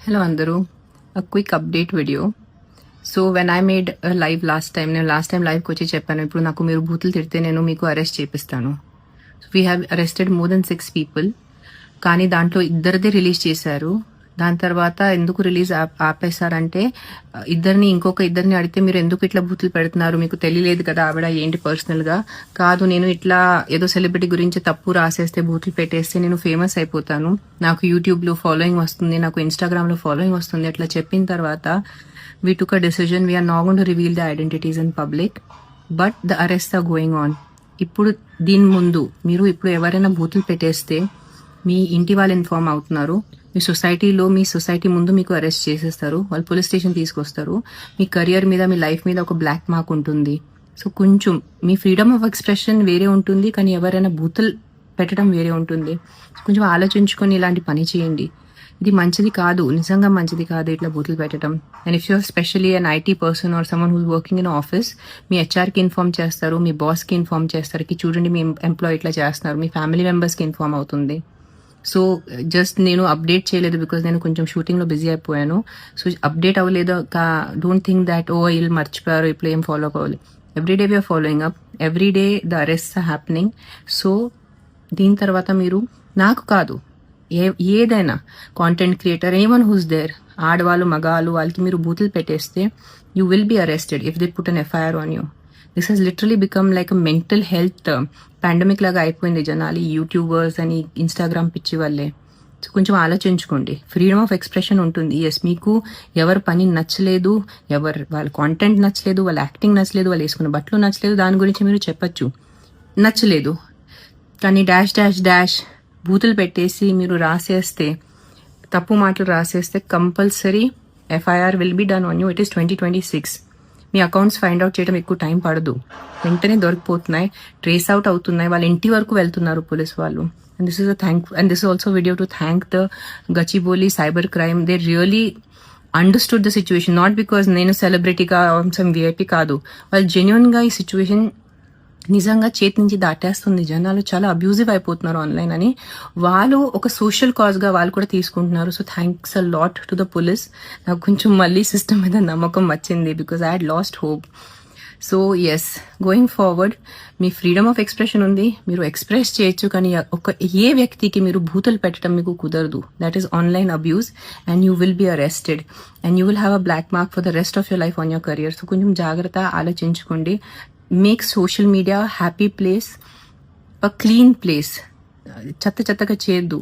Hello Andaru, a quick update video. So when I made a live last time, నేను last time లైవ్కి వచ్చి చెప్పాను ఇప్పుడు నాకు మీరు బూతులు తిడితే నేను మీకు అరెస్ట్ చేపిస్తాను. So we have arrested more than 6 people. కానీ దాంట్లో ఇద్దరిదే రిలీజ్ చేశారు. దాని తర్వాత ఎందుకు రిలీజ్ ఆపేశారంటే ఇంకొక ఇద్దరిని అడిగితే మీరు ఎందుకు ఇట్లా బూతులు పెడుతున్నారు, మీకు తెలియలేదు కదా ఆవిడ ఏంటి పర్సనల్ గా కాదు, నేను ఇట్లా ఏదో సెలబ్రిటీ గురించి తప్పు రాసేస్తే బూతులు పెట్టేస్తే నేను ఫేమస్ అయిపోతాను, నాకు యూట్యూబ్ లో ఫాలోయింగ్ వస్తుంది, నాకు ఇన్స్టాగ్రామ్ లో ఫాలోయింగ్ వస్తుంది, అట్లా చెప్పిన తర్వాత we took a decision, we are not going to reveal the identities in public, but the arrests are going on. ఇప్పుడు దీని ముందు మీరు ఇప్పుడు ఎవరైనా బూతులు పెట్టేస్తే మీ ఇంటి వాళ్ళు ఇన్ఫార్మ్ అవుతున్నారు, మీ సొసైటీ ముందు మీకు అరెస్ట్ చేసేస్తారు, వాళ్ళు పోలీస్ స్టేషన్ తీసుకొస్తారు, మీ కెరియర్ మీద మీ లైఫ్ మీద ఒక బ్లాక్ మార్క్ ఉంటుంది. సో కొంచెం మీ ఫ్రీడమ్ ఆఫ్ ఎక్స్ప్రెషన్ వేరే ఉంటుంది, కానీ ఎవరైనా బూతులు పెట్టడం వేరే ఉంటుంది. కొంచెం ఆలోచించుకొని ఇలాంటి పని చేయండి. ఇది మంచిది కాదు, నిజంగా మంచిది కాదు ఇట్లా బూతులు పెట్టడం. And if your specially an IT person or someone who's working in office, మీ హెచ్ఆర్కి ఇన్ఫార్మ్ చేస్తారు, మీ బాస్కి ఇన్ఫార్మ్ చేస్తారు కి చూడండి మీ ఎంప్లాయీ ఇట్లా చేస్తున్నారు, మీ ఫ్యామిలీ మెంబర్స్కి ఇన్ఫార్మ్ అవుతుంది. సో జస్ట్ నేను అప్డేట్ చేయలేదు బికాజ్ నేను కొంచెం షూటింగ్లో బిజీ అయిపోయాను. సో అప్డేట్ అవ్వలేదు, డోంట్ థింక్ దాట్ వీళ్ళు మర్చిపోయారు ఇప్పుడు ఏం ఫాలో అవ్వాలి. Everyday we are following up, everyday the arrest are happening. So దీని తర్వాత మీరు నాకు కాదు ఏదైనా content creator anyone who's there, ఆడవాళ్ళు మగాళ్ళు వాళ్ళకి మీరు బూతులు పెట్టేస్తే you will be arrested if they put an FIR on you. This has literally become like a mental health pandemic లాగా అయిపోయింది జనాలు, యూట్యూబర్స్ అని ఇన్స్టాగ్రామ్ పిచ్చి వాళ్ళే. సో కొంచెం ఆలోచించుకోండి, ఫ్రీడమ్ ఆఫ్ ఎక్స్ప్రెషన్ ఉంటుంది. ఎస్, మీకు ఎవరి పని నచ్చలేదు, వాళ్ళ కాంటెంట్ నచ్చలేదు, వాళ్ళ యాక్టింగ్ నచ్చలేదు, వాళ్ళు వేసుకున్న బట్టలు నచ్చలేదు, దాని గురించి మీరు చెప్పచ్చు, నచ్చలేదు. కానీ డాష్ డాష్ డాష్ బూతులు పెట్టేసి మీరు రాసేస్తే, తప్పు మాటలు రాసేస్తే compulsory FIR will be done on you. It is 2026. మీ అకౌంట్స్ ఫైండ్ అవుట్ చేయడం ఎక్కువ టైం పడదు, వెంటనే దొరికిపోతున్నాయి, ట్రేస్ అవుట్ అవుతున్నాయి, వాళ్ళ ఇంటి వరకు వెళ్తున్నారు పోలీస్ వాళ్ళు. And this is and this also video to thank the Gachibowli cyber crime. They really understood the situation, not because నేను సెలబ్రిటీగా సమ్ విఐపీ కాదు, వాళ్ళు జెన్యున్ గా ఈ సిచ్యువేషన్ నిజంగా చేతి నుంచి దాటేస్తుంది, జనాలు చాలా అబ్యూజివ్ అయిపోతున్నారు ఆన్లైన్ అని, వాళ్ళు ఒక సోషల్ కాజ్ గా వాళ్ళు కూడా తీసుకుంటున్నారు. So thanks a lot to the police. నాకు కొంచెం మళ్ళీ సిస్టమ్ మీద నమ్మకం వచ్చింది because I had lost hope. So yes, going forward మీ ఫ్రీడమ్ ఆఫ్ ఎక్స్ప్రెషన్ ఉంది, మీరు ఎక్స్ప్రెస్ చేయొచ్చు, కానీ ఏ వ్యక్తికి మీరు బూతులు పెట్టడం మీకు కుదరదు. That is online abuse and you will be arrested and you will have a black mark for the rest of your life on your career. So కొంచెం జాగ్రత్త ఆలోచించుకోండి. Make social media happy place, a clean place. చెత్తగా చేయొద్దు.